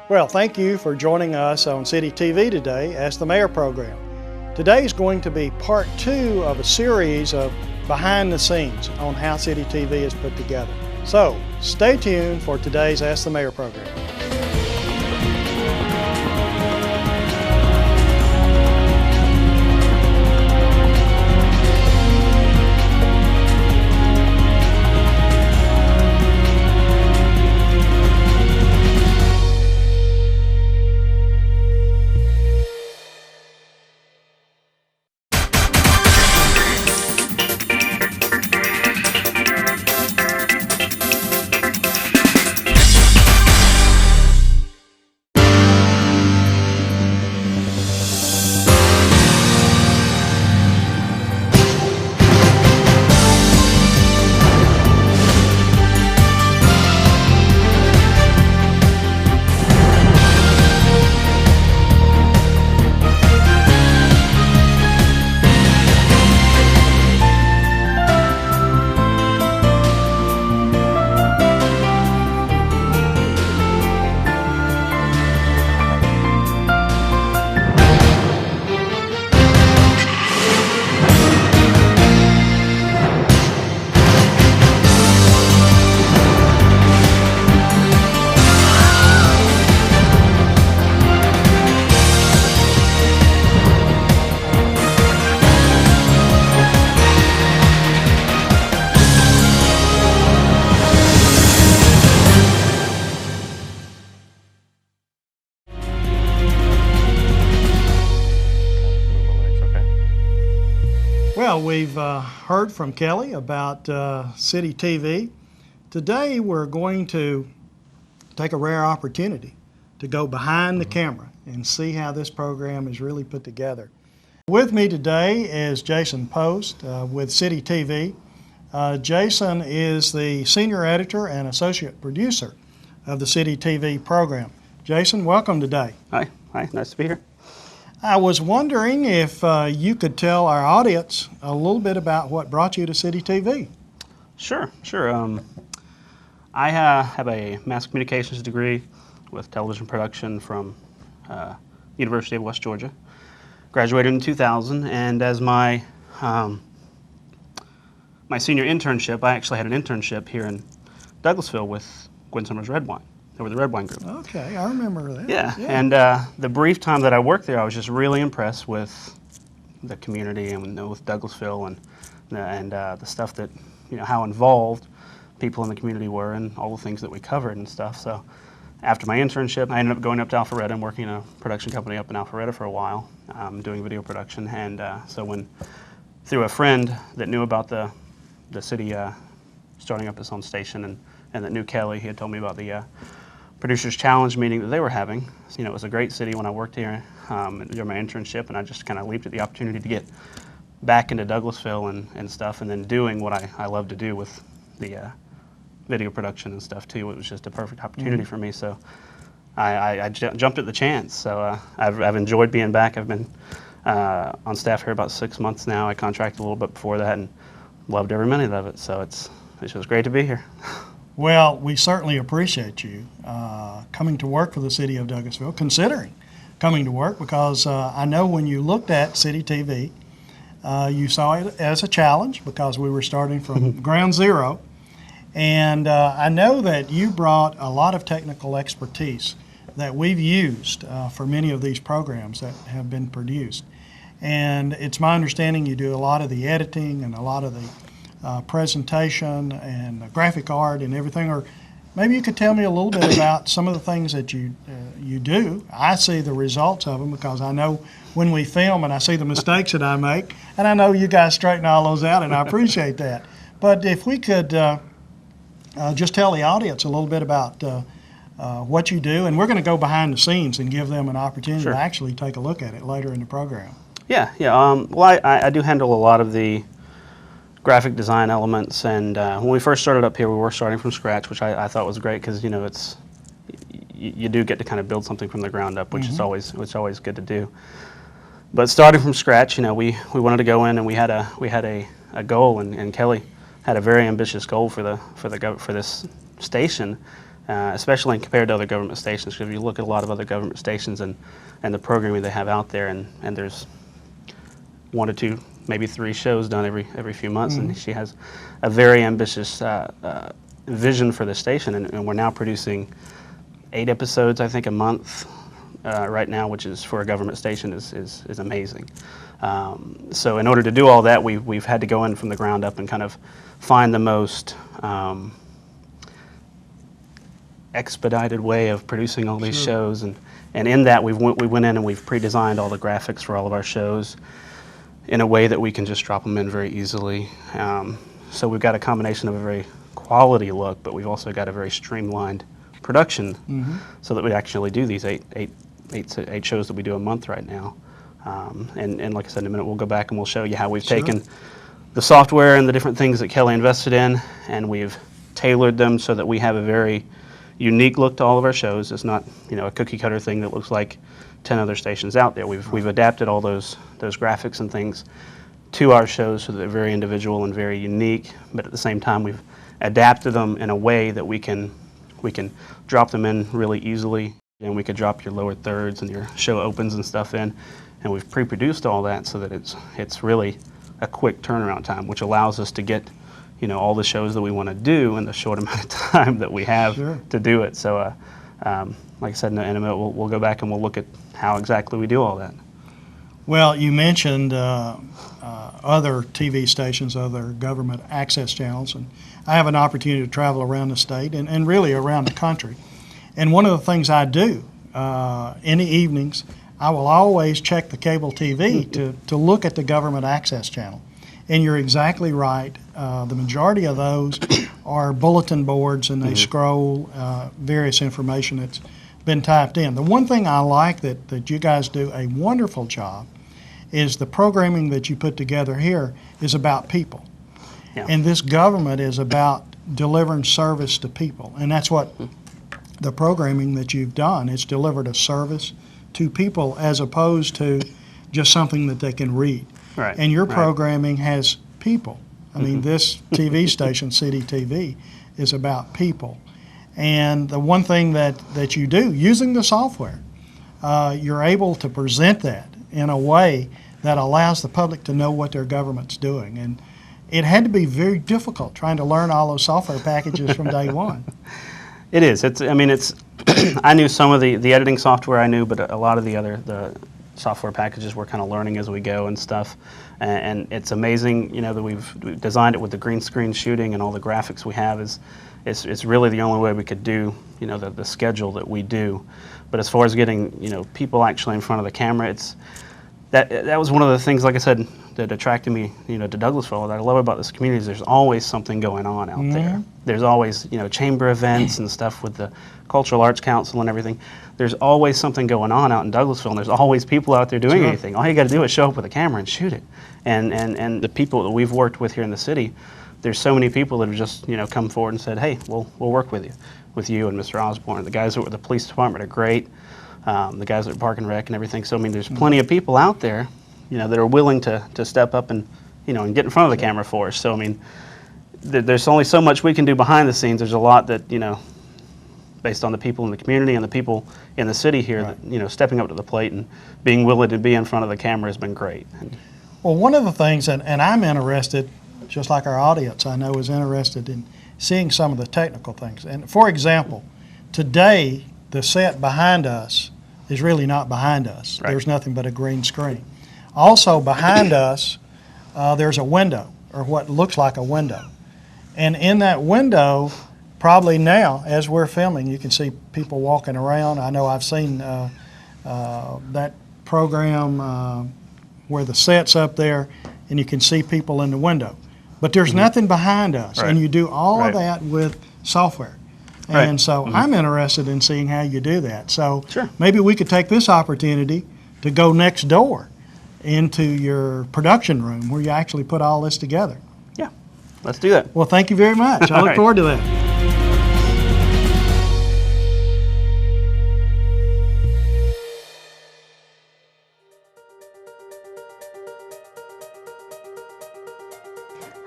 Well, thank you for joining us on City TV today as the Mayor program. Today is going to be part 2 of a series of behind the scenes on how City TV is put together. So stay tuned for today's Ask the Mayor program. Well, we've heard from Kelly about City TV. Today we're going to take a rare opportunity to go behind the camera and see how this program is really put together. With me today is Jason Post with City TV. Jason is the senior editor and associate producer of the City TV program. Jason, welcome today. Hi, nice to be here. I was wondering if you could tell our audience a little bit about what brought you to City TV. Sure. I have a mass communications degree with television production from University of West Georgia. Graduated in 2000, and as my senior internship, I actually had an internship here in Douglasville with Gwen Summers Red Wine, over the Red Wine Group. Okay, I remember that. Yeah. And the brief time that I worked there, I was just really impressed with the community and with Douglasville and the stuff that, how involved people in the community were and all the things that we covered and stuff. So after my internship, I ended up going up to Alpharetta and working in a production company up in Alpharetta for a while, doing video production. And so through a friend that knew about the city starting up its own station and that knew Kelly, he had told me about the Producers Challenge meeting that they were having. It was a great city when I worked here during my internship, and I just kind of leaped at the opportunity to get back into Douglasville and stuff, and then doing what I love to do with the video production and stuff too. It was just a perfect opportunity for me, so I jumped at the chance. So I've enjoyed being back. I've been on staff here about 6 months now. I contracted a little bit before that and loved every minute of it, so it's just great to be here. Well, we certainly appreciate you coming to work for the city of Douglasville, considering coming to work, because I know when you looked at City TV, you saw it as a challenge because we were starting from ground zero. And I know that you brought a lot of technical expertise that we've used for many of these programs that have been produced. And it's my understanding you do a lot of the editing and a lot of the presentation and the graphic art and everything, or maybe you could tell me a little bit about some of the things that you do. I see the results of them because I know when we film and I see the mistakes that I make, and I know you guys straighten all those out, and I appreciate that. But if we could just tell the audience a little bit about what you do, and we're going to go behind the scenes and give them an opportunity to actually take a look at it later in the program. Yeah. Well, I do handle a lot of the graphic design elements, and when we first started up here, we were starting from scratch, which I thought was great because you do get to kind of build something from the ground up, which is always good to do. But starting from scratch, we wanted to go in, and we had a goal, and Kelly had a very ambitious goal for this station, especially compared to other government stations. Because if you look at a lot of other government stations and the programming they have out there, and there's 1 to 2, maybe 3 shows done every few months, and she has a very ambitious vision for the station, and we're now producing 8 episodes, I think, a month right now, which is for a government station is amazing. So in order to do all that, we've had to go in from the ground up and kind of find the most expedited way of producing all these shows, and in that we went in and we've pre-designed all the graphics for all of our shows in a way that we can just drop them in very easily. So we've got a combination of a very quality look, but we've also got a very streamlined production, so that we actually do these eight shows that we do a month right now. And like I said, in a minute we'll go back and we'll show you how we've taken the software and the different things that Kelly invested in, and we've tailored them so that we have a very unique look to all of our shows. It's not, you know, a cookie cutter thing that looks like 10 other stations out there. We've adapted all those graphics and things to our shows so that they're very individual and very unique, but at the same time we've adapted them in a way that we can drop them in really easily, and we could drop your lower thirds and your show opens and stuff in, and we've pre-produced all that so that it's really a quick turnaround time, which allows us to get, you know, all the shows that we want to do in the short amount of time that we have to do it. So like I said, in a minute we'll go back and we'll look at how exactly we do all that. Well, you mentioned other TV stations, other government access channels, and I have an opportunity to travel around the state and really around the country. And one of the things I do in the evenings, I will always check the cable TV to look at the government access channel. And you're exactly right. The majority of those are bulletin boards, and they scroll various information that's been typed in. The one thing I like that you guys do a wonderful job is the programming that you put together here is about people. Yeah. And this government is about delivering service to people. And that's what the programming that you've done. It's delivered a service to people as opposed to just something that they can read. Right. And your programming has people. I mean, this TV station, City TV, is about people. And the one thing that you do, using the software, you're able to present that in a way that allows the public to know what their government's doing. And it had to be very difficult trying to learn all those software packages from day one. It is. I mean, it's. I knew some of the editing software I knew, but a lot of the software packages we're kind of learning as we go and stuff. And it's amazing, you know, that we've designed it with the green screen shooting and all the graphics we have. It's really the only way we could do, you know, the schedule that we do. But as far as getting, you know, people actually in front of the camera, that was one of the things, like I said, that attracted me, you know, to Douglasville. That I love about this community is there's always something going on out there. There's always, you know, chamber events and stuff with the Cultural Arts Council and everything. There's always something going on out in Douglasville, and there's always people out there doing anything. All you got to do is show up with a camera and shoot it. And the people that we've worked with here in the city, there's so many people that have just, you know, come forward and said, hey, we'll work with you and Mr. Osborne. The guys that were at the police department are great. The guys at Park and Rec and everything. So I mean, there's plenty of people out there, you know, that are willing to step up and, you know, and get in front of the camera for us. So I mean, there's only so much we can do behind the scenes. There's a lot that, you know, based on the people in the community and the people in the city here, that, you know, stepping up to the plate and being willing to be in front of the camera has been great. Well, one of the things, and I'm interested, just like our audience I know is interested in seeing some of the technical things. And for example, today the set behind us is really not behind us. There's nothing but a green screen. Also behind us, there's a window, or what looks like a window. And in that window, probably now, as we're filming, you can see people walking around. I know I've seen that program where the set's up there, and you can see people in the window. But there's nothing behind us, and you do all of that with software. And so I'm interested in seeing how you do that. So maybe we could take this opportunity to go next door into your production room where you actually put all this together. Yeah, let's do that. Well, thank you very much. I look forward to that.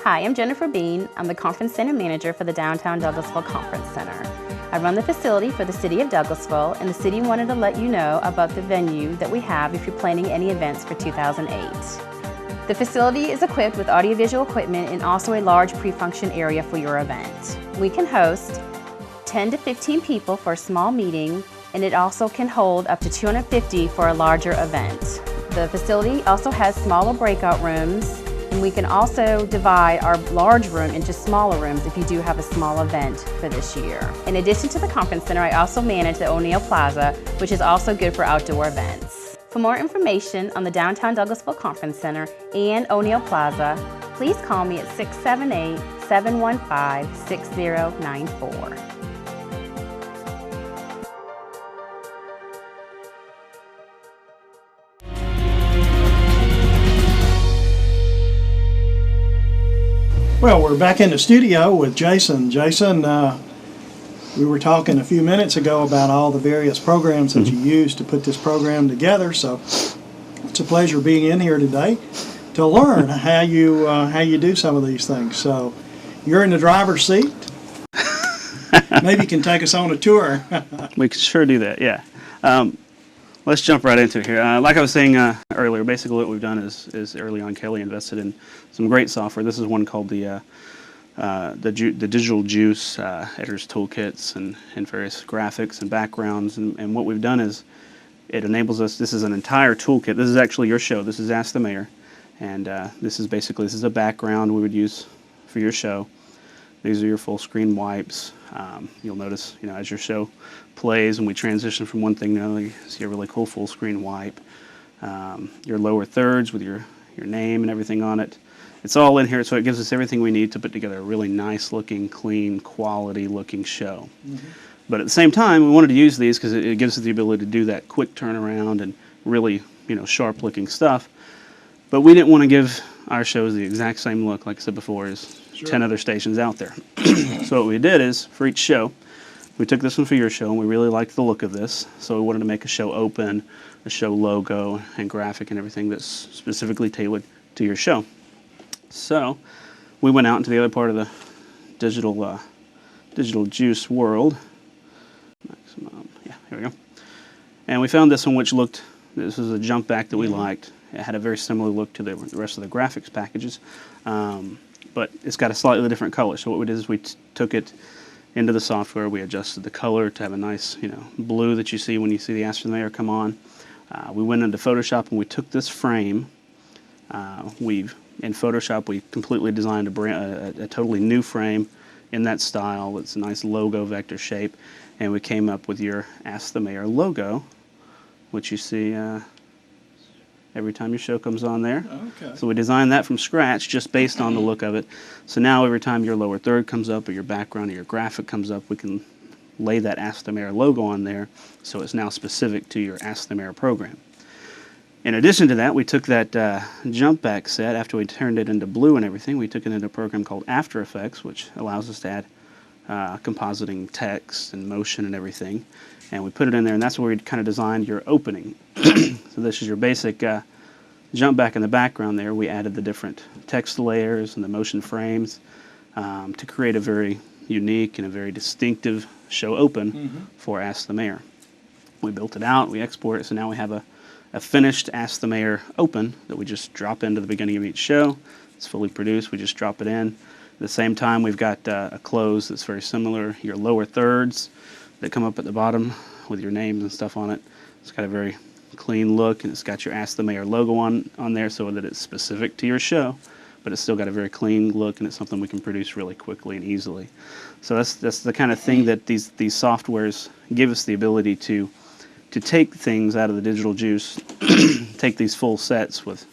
Hi, I'm Jennifer Bean. I'm the Conference Center Manager for the Downtown Douglasville Conference Center. I run the facility for the City of Douglasville, and the city wanted to let you know about the venue that we have if you're planning any events for 2008. The facility is equipped with audiovisual equipment and also a large pre-function area for your event. We can host 10 to 15 people for a small meeting, and it also can hold up to 250 for a larger event. The facility also has smaller breakout rooms, and we can also divide our large room into smaller rooms if you do have a small event for this year. In addition to the conference center, I also manage the O'Neill Plaza, which is also good for outdoor events. For more information on the Downtown Douglasville Conference Center and O'Neill Plaza, please call me at 678-715-6094. Well, we're back in the studio with Jason. Jason, we were talking a few minutes ago about all the various programs that you use to put this program together, so it's a pleasure being in here today to learn how you do some of these things. So you're in the driver's seat. Maybe you can take us on a tour. We can sure do that, yeah. Let's jump right into it here. Like I was saying earlier, basically what we've done is early on Kelly invested in some great software. This is one called the Digital Juice Editor's Toolkits and various graphics and backgrounds. And what we've done is it enables us, this is an entire toolkit. This is actually your show. This is Ask the Mayor. And this is a background we would use for your show. These are your full screen wipes. You'll notice, as your show plays and we transition from one thing to another, you see a really cool full screen wipe. Your lower thirds with your name and everything on it. It's all in here, so it gives us everything we need to put together a really nice looking, clean, quality looking show. Mm-hmm. But at the same time, we wanted to use these because it gives us the ability to do that quick turnaround and really, sharp looking stuff. But we didn't want to give our shows the exact same look, like I said before, as 10 other stations out there. So what we did is, for each show, we took this one for your show, and we really liked the look of this, so we wanted to make a show open, a show logo, and graphic and everything that's specifically tailored to your show. So we went out into the other part of the digital juice world. Maximum, yeah, here we go. And we found this one which this was a jump back that we liked. It had a very similar look to the rest of the graphics packages. But it's got a slightly different color. So what we did is we took it into the software. We adjusted the color to have a nice, blue that you see when you see the Ask the Mayor come on. We went into Photoshop and we took this frame. In Photoshop, we completely designed a totally new frame in that style. It's a nice logo vector shape. And we came up with your Ask the Mayor logo, which you see every time your show comes on there. Okay. So we designed that from scratch just based on the look of it. So now every time your lower third comes up or your background or your graphic comes up, we can lay that Ask the Mayor logo on there, so it's now specific to your Ask the Mayor program. In addition to that, we took that jump back set, after we turned it into blue and everything, we took it into a program called After Effects, which allows us to add compositing text and motion and everything. And we put it in there, and that's where we kind of designed your opening. So this is your basic jump back in the background there. We added the different text layers and the motion frames to create a very unique and a very distinctive show open for Ask the Mayor. We built it out, we exported it, so now we have a finished Ask the Mayor open that we just drop into the beginning of each show. It's fully produced, we just drop it in. At the same time, we've got a close that's very similar, your lower thirds that come up at the bottom with your names and stuff on it. It's got a very clean look, and it's got your Ask the Mayor logo on there so that it's specific to your show, but it's still got a very clean look, and it's something we can produce really quickly and easily. So that's the kind of thing that these softwares give us the ability to take things out of the digital juice, take these full sets with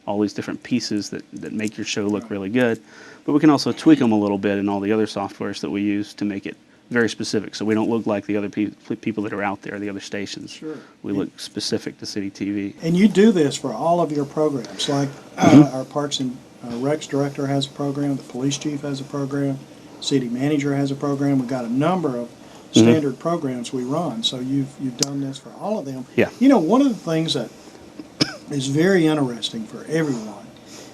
all these different pieces that make your show look really good, but we can also tweak them a little bit in all the other softwares that we use to make it very specific, so we don't look like the other people that are out there, the other stations. Sure. We look specific to City TV. And you do this for all of your programs, like our Parks and Recs director has a program, the police chief has a program, city manager has a program. We've got a number of standard programs we run, so you've done this for all of them. Yeah. One of the things that is very interesting for everyone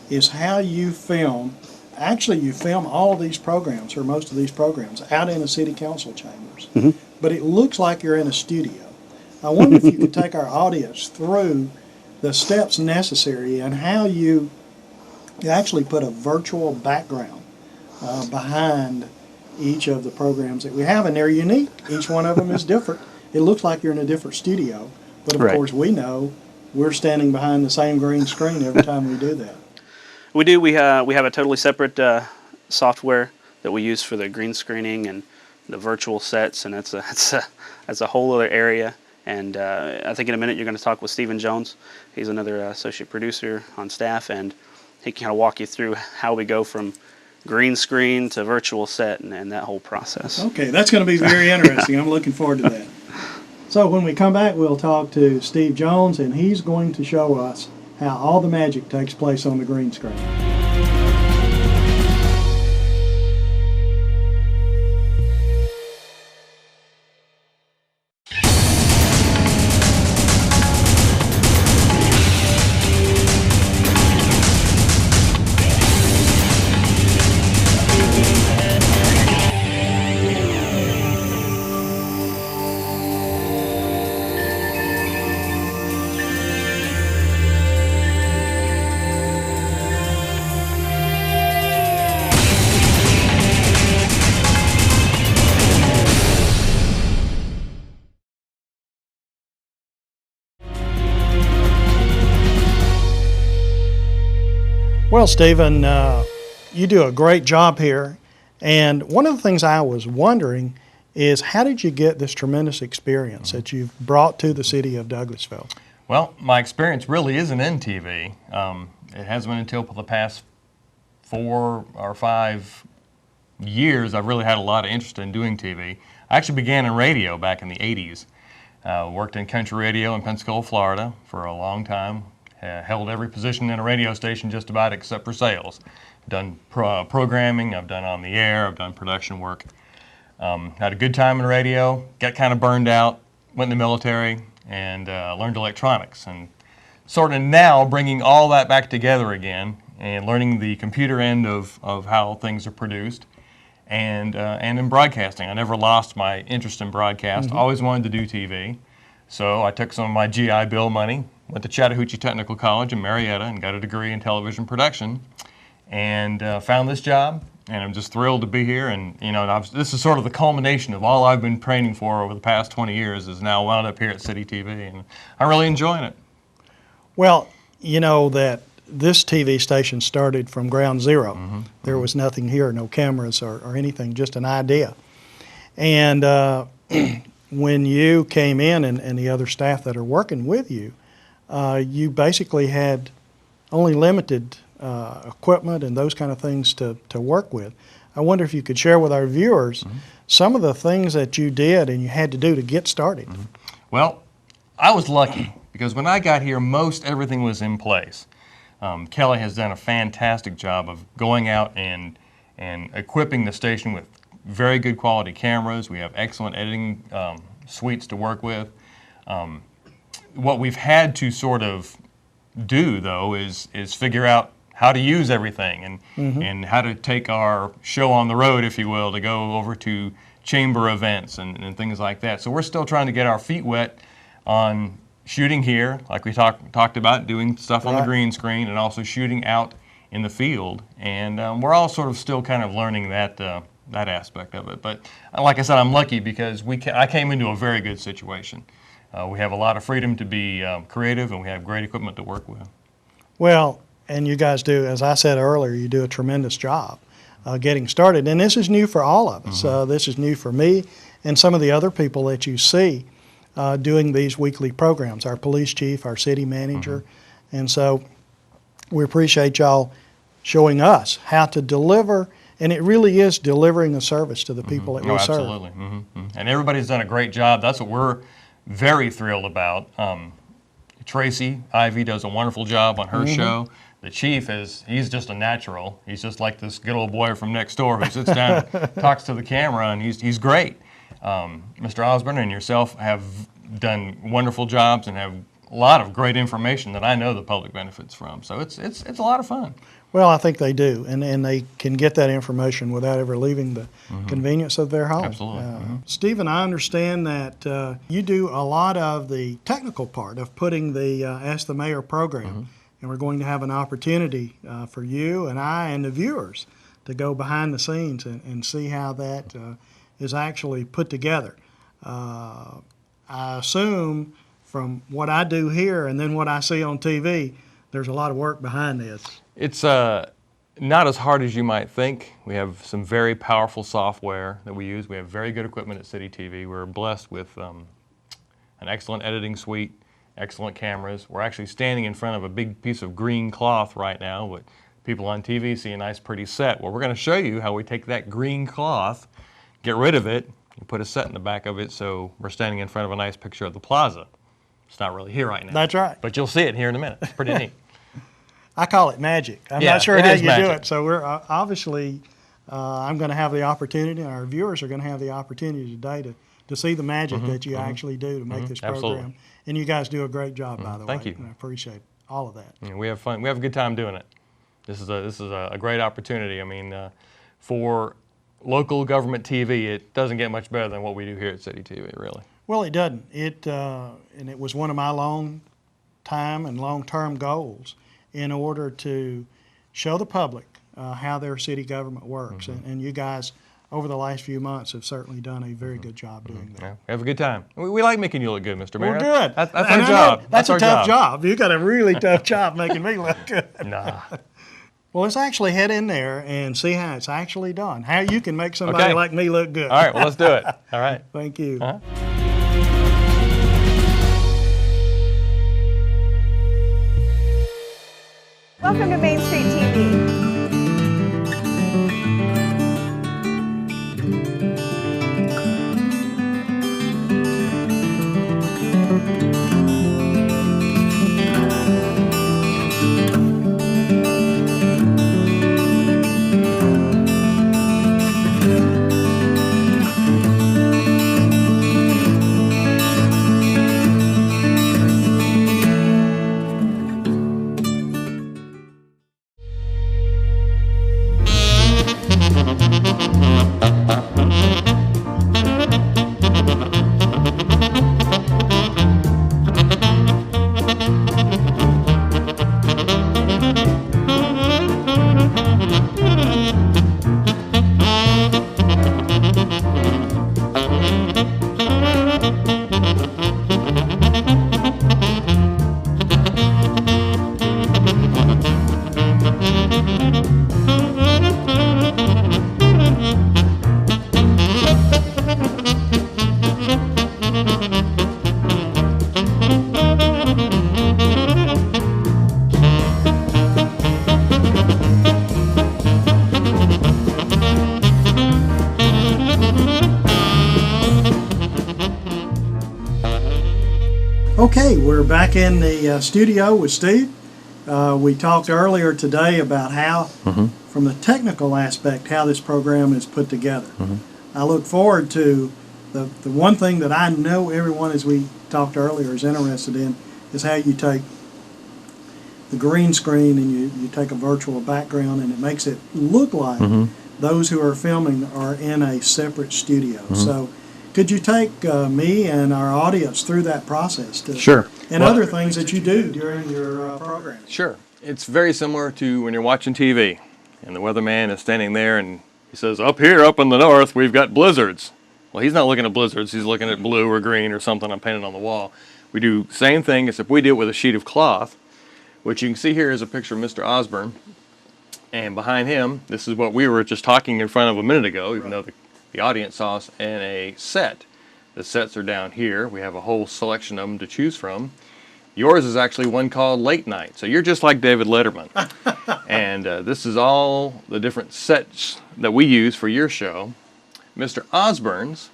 is how you film actually you film all these programs, or most of these programs, out in the city council chambers. But it looks like you're in a studio. I wonder if you could take our audience through the steps necessary and how you actually put a virtual background behind each of the programs that we have, and they're unique. Each one of them is different. It looks like you're in a different studio, but of Right. course we know we're standing behind the same green screen every time we do that. We do. We have a totally separate software that we use for the green screening and the virtual sets, and that's a whole other area. And I think in a minute you're going to talk with Stephen Jones. He's another associate producer on staff, and he can kind of walk you through how we go from green screen to virtual set and that whole process. Okay, that's going to be very interesting. I'm looking forward to that. So when we come back, we'll talk to Steve Jones, and he's going to show us how all the magic takes place on the green screen. Well, Stephen, you do a great job here, and one of the things I was wondering is how did you get this tremendous experience that you've brought to the city of Douglasville? Well, my experience really isn't in TV. It hasn't been until the past 4 or 5 years I've really had a lot of interest in doing TV. I actually began in radio back in the 80s. Worked in country radio in Pensacola, Florida for a long time. Held every position in a radio station just about except for sales. Done programming, I've done on the air, I've done production work. Had a good time in radio, got kind of burned out, went in the military, and learned electronics. And sort of now bringing all that back together again and learning the computer end of how things are produced. And in broadcasting. I never lost my interest in broadcast, always wanted to do TV. So I took some of my GI Bill money, went to Chattahoochee Technical College in Marietta and got a degree in television production, and found this job, and I'm just thrilled to be here. And you know, this is sort of the culmination of all I've been training for over the past 20 years is now wound up here at City TV, and I'm really enjoying it. Well, you know that this TV station started from ground zero. There was nothing here, no cameras or anything, just an idea. And when you came in and the other staff that are working with you, you basically had only limited equipment and those kind of things to work with. I wonder if you could share with our viewers some of the things that you did and you had to do to get started. Well, I was lucky because when I got here, most everything was in place. Kelly has done a fantastic job of going out and equipping the station with very good quality cameras. We have excellent editing suites to work with. What we've had to sort of do, though, is figure out how to use everything and how to take our show on the road, if you will, to go over to chamber events and things like that. So we're still trying to get our feet wet on shooting here, like we talked about, doing stuff on the green screen, and also shooting out in the field. And we're all sort of still kind of learning that aspect of it. But like I said, I'm lucky because I came into a very good situation. We have a lot of freedom to be creative, and we have great equipment to work with. Well, and you guys do, as I said earlier, you do a tremendous job getting started. And this is new for all of us. This is new for me and some of the other people that you see doing these weekly programs, our police chief, our city manager. And so we appreciate y'all showing us how to deliver, and it really is delivering a service to the people that we serve. Absolutely. And everybody's done a great job. That's what we're very thrilled about. Tracy Ivy does a wonderful job on her show. The chief he's just a natural. He's just like this good old boy from next door who sits down and talks to the camera, and he's great. Mr. Osborne and yourself have done wonderful jobs and have lot of great information that I know the public benefits from. So it's a lot of fun. Well, I think they do, and they can get that information without ever leaving the convenience of their home. Absolutely. Stephen, I understand that you do a lot of the technical part of putting the Ask the Mayor program, and we're going to have an opportunity for you and I and the viewers to go behind the scenes and see how that is actually put together. I assume from what I do here and then what I see on TV, there's a lot of work behind this. It's not as hard as you might think. We have some very powerful software that we use. We have very good equipment at City TV. We're blessed with an excellent editing suite, excellent cameras. We're actually standing in front of a big piece of green cloth right now. What people on TV see a nice pretty set. Well, we're going to show you how we take that green cloth, get rid of it, and put a set in the back of it, so we're standing in front of a nice picture of the plaza. It's not really here right now. That's right. But you'll see it here in a minute. It's pretty neat. I call it magic. I'm Yeah, not sure it how is you magic. do it. So we're obviously, I'm going to have the opportunity, and our viewers are going to have the opportunity today to see the magic that you actually do to make this program. Absolutely. And you guys do a great job, by the way. Thank you. And I appreciate all of that. Yeah, we have fun. We have a good time doing it. This is a great opportunity. I mean, for local government TV, it doesn't get much better than what we do here at City TV, really. Well, it doesn't. And it was one of my long-time and long-term goals in order to show the public how their city government works. And you guys, over the last few months, have certainly done a very good job doing that. Yeah, we have a good time. We like making you look good, Mr. Mayor. Well, good. That's And our I know job. That's our a tough job. You got a really tough job making me look good. Nah. Well, let's actually head in there and see how it's actually done. How you can make somebody Okay. like me look good. All right, well, let's do it. All right. Thank you. Uh-huh. Welcome to Main Street TV. Okay, we're back in the studio with Steve. We talked earlier today about how, from the technical aspect, how this program is put together. I look forward to the one thing that I know everyone, as we talked earlier, is interested in, is how you take the green screen and you take a virtual background and it makes it look like those who are filming are in a separate studio. So could you take me and our audience through that process? Sure. And other things that you do during your program? Sure. It's very similar to when you're watching TV and the weatherman is standing there and he says, up here, up in the north, we've got blizzards. Well, he's not looking at blizzards. He's looking at blue or green or something I'm painted on the wall. We do the same thing, except we do it with a sheet of cloth, which you can see here is a picture of Mr. Osborne. And behind him, this is what we were just talking in front of a minute ago, even though the audience saw us in a set. The sets are down here. We have a whole selection of them to choose from. Yours is actually one called Late Night. So you're just like David Letterman. And this is all the different sets that we use for your show. Mr. Osborne's,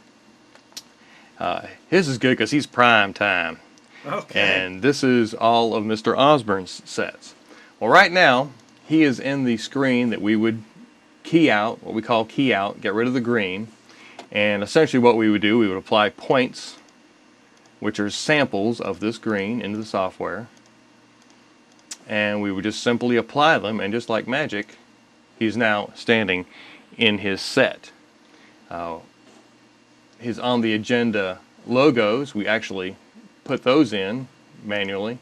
his is good because he's prime time. Okay. And this is all of Mr. Osborne's sets. Well, right now, he is in the screen that we would key out, what we call key out, get rid of the green. And essentially what we would do, we would apply points which are samples of this green into the software. And we would just simply apply them, and just like magic, he's now standing in his set. His on the agenda logos, we actually put those in manually.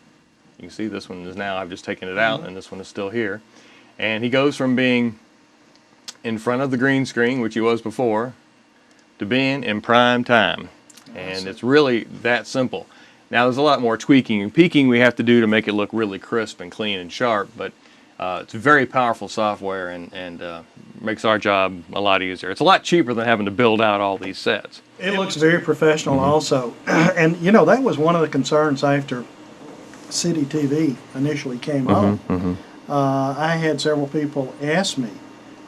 You can see this one is now, I've just taken it out, and this one is still here. And he goes from being in front of the green screen, which he was before, to being in prime time. And it's really that simple. Now there's a lot more tweaking and peaking we have to do to make it look really crisp and clean and sharp, but it's very powerful software, and makes our job a lot easier. It's a lot cheaper than having to build out all these sets. It looks very professional also. And you know, that was one of the concerns after City TV initially came on. I had several people ask me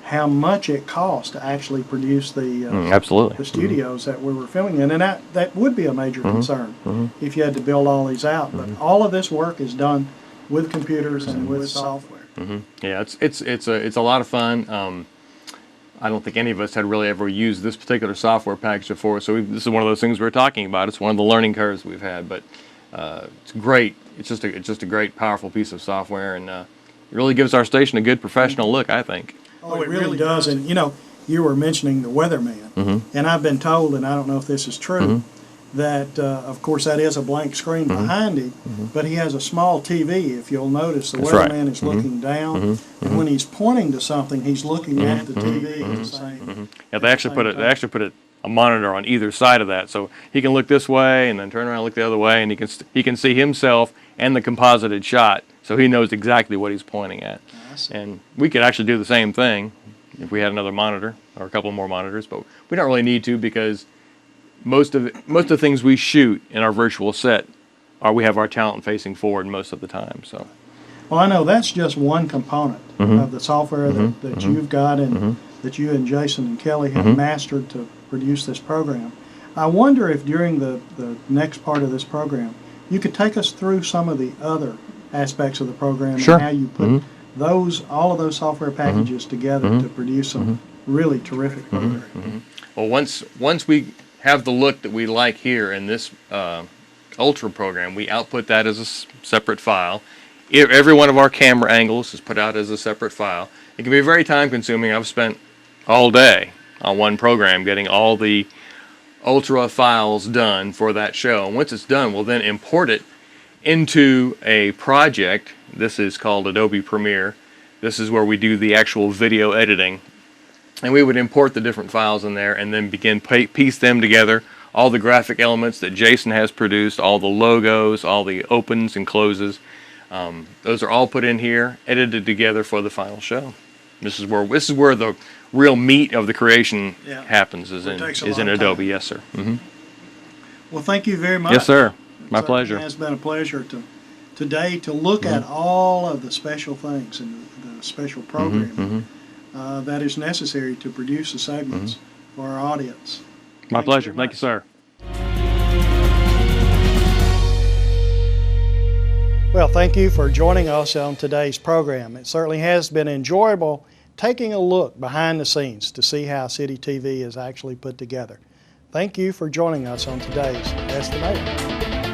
how much it cost to actually produce the Absolutely. the studios that we were filming in, and that would be a major concern if you had to build all these out. But all of this work is done with computers and with software. Yeah, it's a lot of fun. I don't think any of us had really ever used this particular software package before, so this is one of those things we were talking about. It's one of the learning curves we've had, but it's great. It's just a great, powerful piece of software, and it really gives our station a good professional look, I think. Oh, it really does. And you know, you were mentioning the weatherman, and I've been told, and I don't know if this is true, that of course that is a blank screen behind him, but he has a small TV. If you'll notice, the weatherman is looking down, and when he's pointing to something, he's looking at the TV at the same. Yeah, they actually put a monitor on either side of that, so he can look this way and then turn around and look the other way, and he can see himself and the composited shot, so he knows exactly what he's pointing at. And we could actually do the same thing if we had another monitor or a couple more monitors, but we don't really need to, because most of the things we shoot in our virtual set we have our talent facing forward most of the time. So, well, I know that's just one component of the software that you've got and that you and Jason and Kelly have mastered to produce this program. I wonder if during the next part of this program you could take us through some of the other aspects of the program and how you put all of those software packages together to produce some really terrific program. Well, once we have the look that we like here in this Ultra program, we output that as a separate file. Every one of our camera angles is put out as a separate file. It can be very time consuming. I've spent all day on one program getting all the Ultra files done for that show. And once it's done, we'll then import it into a project. This is called Adobe Premiere. This is where we do the actual video editing. And we would import the different files in there and then begin piece them together. All the graphic elements that Jason has produced, all the logos, all the opens and closes, those are all put in here, edited together for the final show. This is where the real meat of the creation happens, is in Adobe. Yes, sir. Well, thank you very much. Yes, sir. My pleasure. It has been a pleasure today to look at all of the special things and the special programming that is necessary to produce the segments for our audience. My pleasure. Thank you, sir. Well, thank you for joining us on today's program. It certainly has been enjoyable taking a look behind the scenes to see how City TV is actually put together. Thank you for joining us on today's Ask the Neighbor.